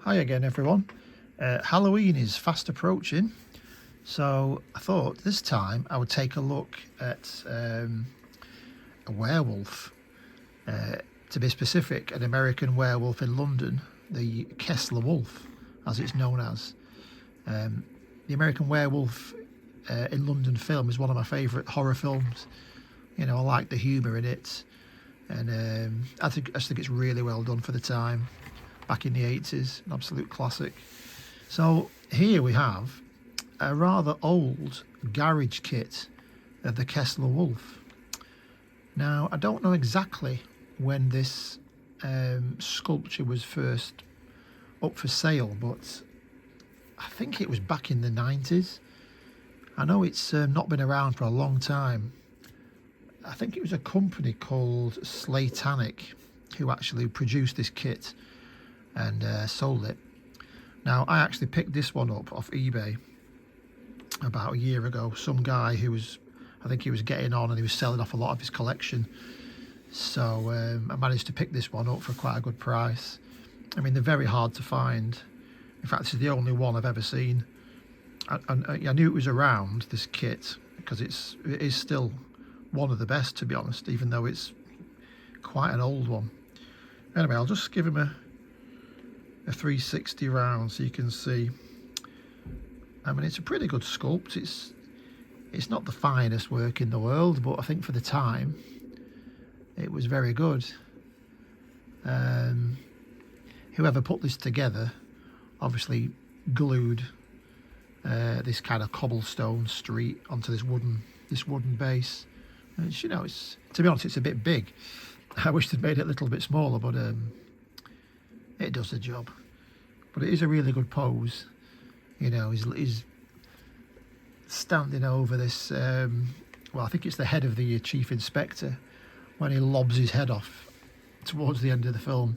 Hi again everyone. Halloween is fast approaching, so I thought this time I would take a look at a werewolf. To be specific, an American werewolf in London, the Kessler wolf, as it's known as. The American Werewolf in London film is one of my favourite horror films. You know, I like the humour in it, and I just think it's really well done for the time. Back in the 80s, an absolute classic. So here we have a rather old garage kit of the Kessler wolf. Now, I don't know exactly when this sculpture was first up for sale, but I think it was back in the 90s. I know it's not been around for a long time. I think it was a company called Slatanic who actually produced this kit and sold it. Now, I actually picked this one up off eBay about a year ago. Some guy who was, I think he was getting on and he was selling off a lot of his collection. So I managed to pick this one up for quite a good price. I mean, they're very hard to find. In fact, this is the only one I've ever seen. I knew it was around, this kit, because it is still one of the best, to be honest, even though it's quite an old one. Anyway, I'll just give him a 360 round so you can see. I mean, it's a pretty good sculpt. It's not the finest work in the world, but I think for the time it was very good. Whoever put this together obviously glued this kind of cobblestone street onto this wooden base. And you know, it's, to be honest, it's a bit big. I wish they'd made it a little bit smaller, but it does the job. But it is a really good pose. You know, he's standing over this, well, I think it's the head of the chief inspector when he lobs his head off towards the end of the film.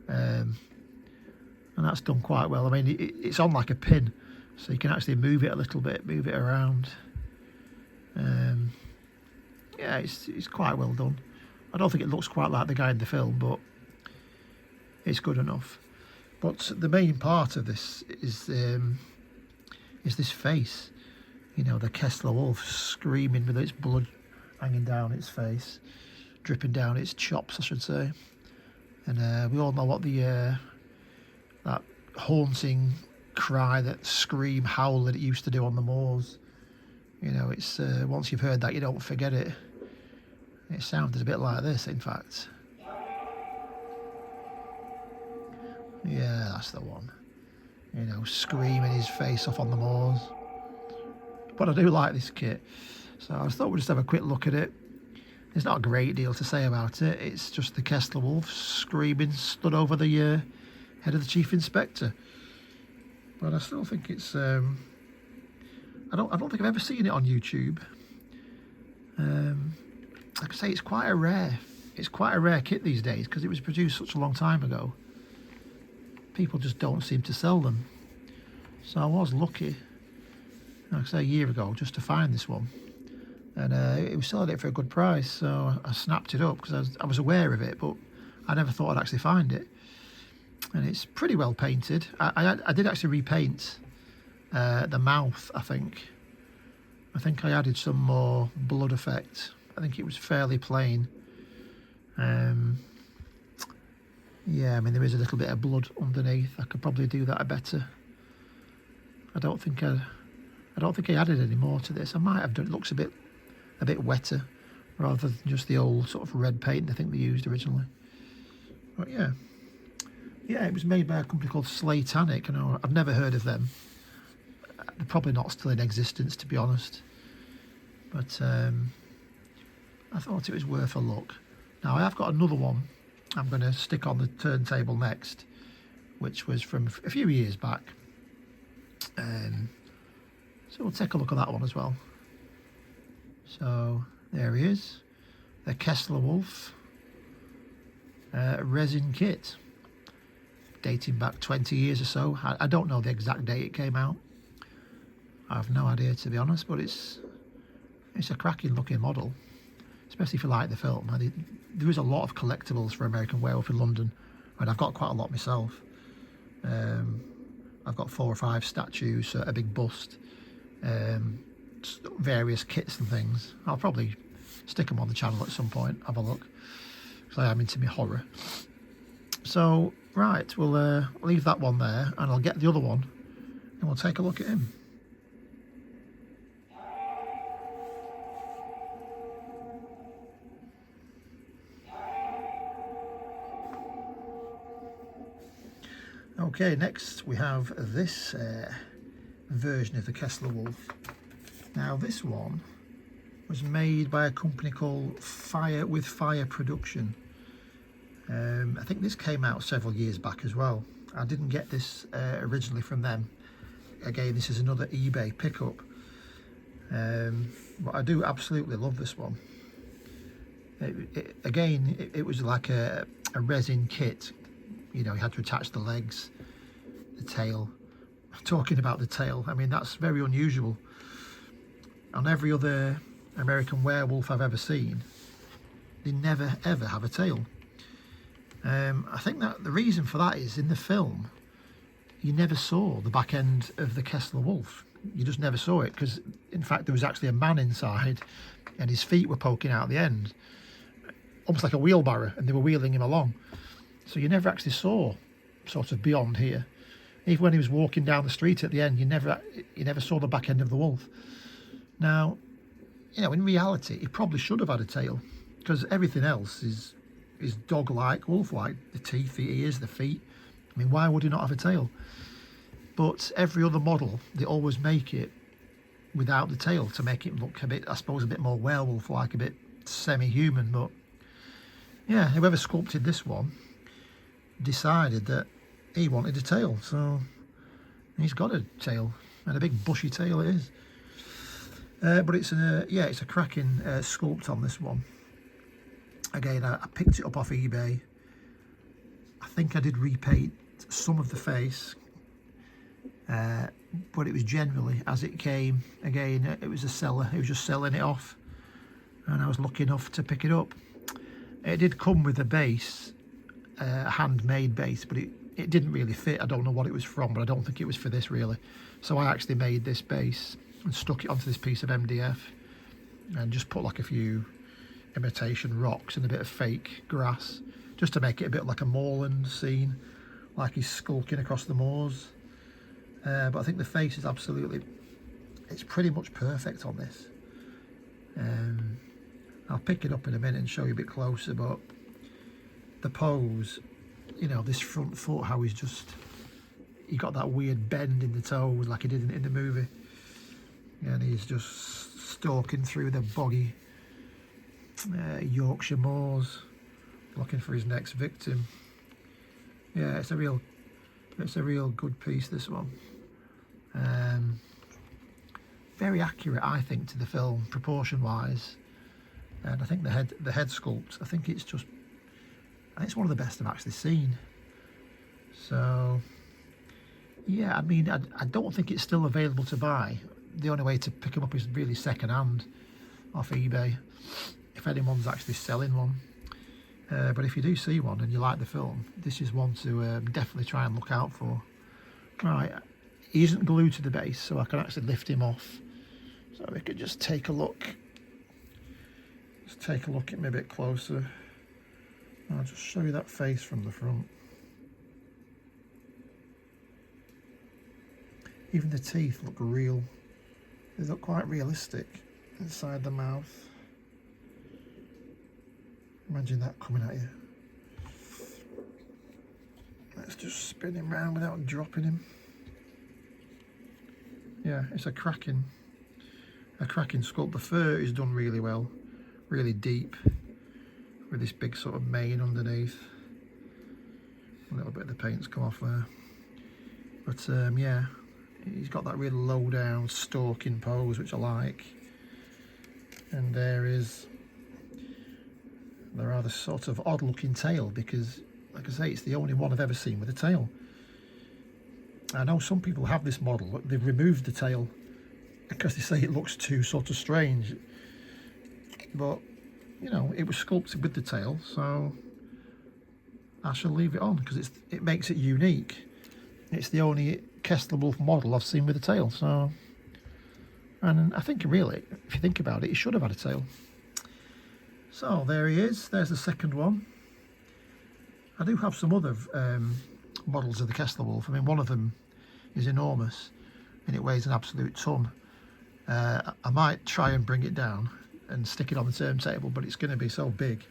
And that's done quite well. I mean, it's on like a pin, so you can actually move it a little bit, move it around. Yeah, it's quite well done. I don't think it looks quite like the guy in the film, but it's good enough. But the main part of this is this face. You know, the Kessler wolf screaming with its blood hanging down its face, dripping down its chops, I should say. And we all know what the that haunting cry, that scream, howl that it used to do on the moors. You know, it's once you've heard that, you don't forget it. It sounded a bit like this, in fact. Yeah, that's the one. You know, screaming his face off on the moors. But I do like this kit, so I thought we'd just have a quick look at it. There's not a great deal to say about it. It's just the Kessler wolf screaming, stood over the head of the chief inspector. But I still think it's. I don't think I've ever seen it on YouTube. Like I say, it's quite a rare kit these days because it was produced such a long time ago. People just don't seem to sell them. So I was lucky, like I say, a year ago, just to find this one. And it was selling it for a good price, so I snapped it up because I was aware of it, but I never thought I'd actually find it. And it's pretty well painted. I did actually repaint the mouth, I think. I think I added some more blood effect. I think it was fairly plain. Yeah, I mean, there is a little bit of blood underneath. I could probably do that better. I don't think I added any more to this. I might have done. It looks a bit wetter, rather than just the old sort of red paint I think they used originally. But yeah, it was made by a company called Slatanic. I've never heard of them. They're probably not still in existence, to be honest. But I thought it was worth a look. Now, I have got another one I'm going to stick on the turntable next, which was from a few years back. So we'll take a look at that one as well. So there he is, the Kessler wolf resin kit, dating back 20 years or so. I don't know the exact date it came out. I have no idea, to be honest, but it's a cracking looking model, especially if you like the film. There is a lot of collectibles for American Werewolf in London, and I've got quite a lot myself. I've got 4 or 5 statues, a big bust, various kits and things. I'll probably stick them on the channel at some point, have a look, because I am into my horror. So, right, we'll leave that one there, and I'll get the other one, and we'll take a look at him. Okay, next we have this version of the Kessler wolf. Now this one was made by a company called Fire with Fire Production. I think this came out several years back as well. I didn't get this originally from them. Again, this is another eBay pickup. But I do absolutely love this one. It was like a resin kit. You know, you had to attach the legs, the tail. Talking about the tail, I mean, that's very unusual. On every other American Werewolf I've ever seen, they never ever have a tail. I think that the reason for that is in the film, you never saw the back end of the Kessler wolf. You just never saw it, because in fact there was actually a man inside and his feet were poking out the end, almost like a wheelbarrow, and they were wheeling him along. So you never actually saw sort of beyond here. Even when he was walking down the street at the end, you never saw the back end of the wolf. Now, you know, in reality, he probably should have had a tail, because everything else is dog-like, wolf-like. The teeth, the ears, the feet. I mean, why would he not have a tail? But every other model, they always make it without the tail to make it look a bit, I suppose, a bit more werewolf-like, a bit semi-human. But yeah, whoever sculpted this one decided that he wanted a tail, so he's got a tail, and a big bushy tail it is. But it's a cracking sculpt on this one. Again, I picked it up off eBay. I think I did repaint some of the face, but it was generally as it came. Again, it was a seller who was just selling it off, and I was lucky enough to pick it up. It did come with a base, a handmade base, but it didn't really fit. I don't know what it was from, but I don't think it was for this really. So I actually made this base and stuck it onto this piece of MDF and just put like a few imitation rocks and a bit of fake grass, just to make it a bit like a moorland scene, like he's skulking across the moors. But I think the face is absolutely, it's pretty much perfect on this. I'll pick it up in a minute and show you a bit closer, but the pose, you know, this front foot, how he's just, he got that weird bend in the toes like he did in the movie, and he's just stalking through the boggy Yorkshire moors looking for his next victim. Yeah, it's a real good piece, this one. Very accurate, I think, to the film proportion wise, and I think the head sculpt, I think it's one of the best I've actually seen. So yeah, I mean, I don't think it's still available to buy. The only way to pick them up is really second hand off eBay, if anyone's actually selling one. But if you do see one and you like the film, this is one to definitely try and look out for. Right, he isn't glued to the base, so I can actually lift him off. So we could just take a look. Just take a look at me a bit closer. I'll just show you that face from the front. Even the teeth look real. They look quite realistic inside the mouth. Imagine that coming at you. Let's just spin him round without dropping him. Yeah, it's a cracking sculpt. The fur is done really well, really deep, with this big sort of mane underneath. A little bit of the paint's come off there, but yeah, he's got that really low down stalking pose, which I like. And there are the sort of odd looking tail, because like I say, it's the only one I've ever seen with a tail. I know some people have this model, they've removed the tail because they say it looks too sort of strange, but you know, it was sculpted with the tail, so I shall leave it on because it makes it unique. It's the only Kessler Wolf model I've seen with a tail. So, and I think really, if you think about it, he should have had a tail. So there he is. There's the second one. I do have some other models of the Kessler Wolf. I mean, one of them is enormous and it weighs an absolute ton. I might try and bring it down and stick it on the turntable, but it's going to be so big.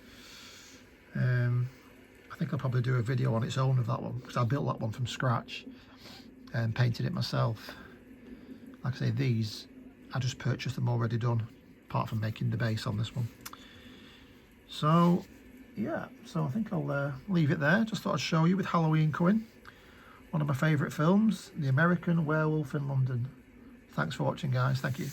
I think I'll probably do a video on its own of that one, because I built that one from scratch and painted it myself. Like I say, these, I just purchased them already done, apart from making the base on this one. So yeah, so I think I'll leave it there. Just thought I'd show you with Halloween coming. One of my favourite films, The American Werewolf in London. Thanks for watching, guys. Thank you.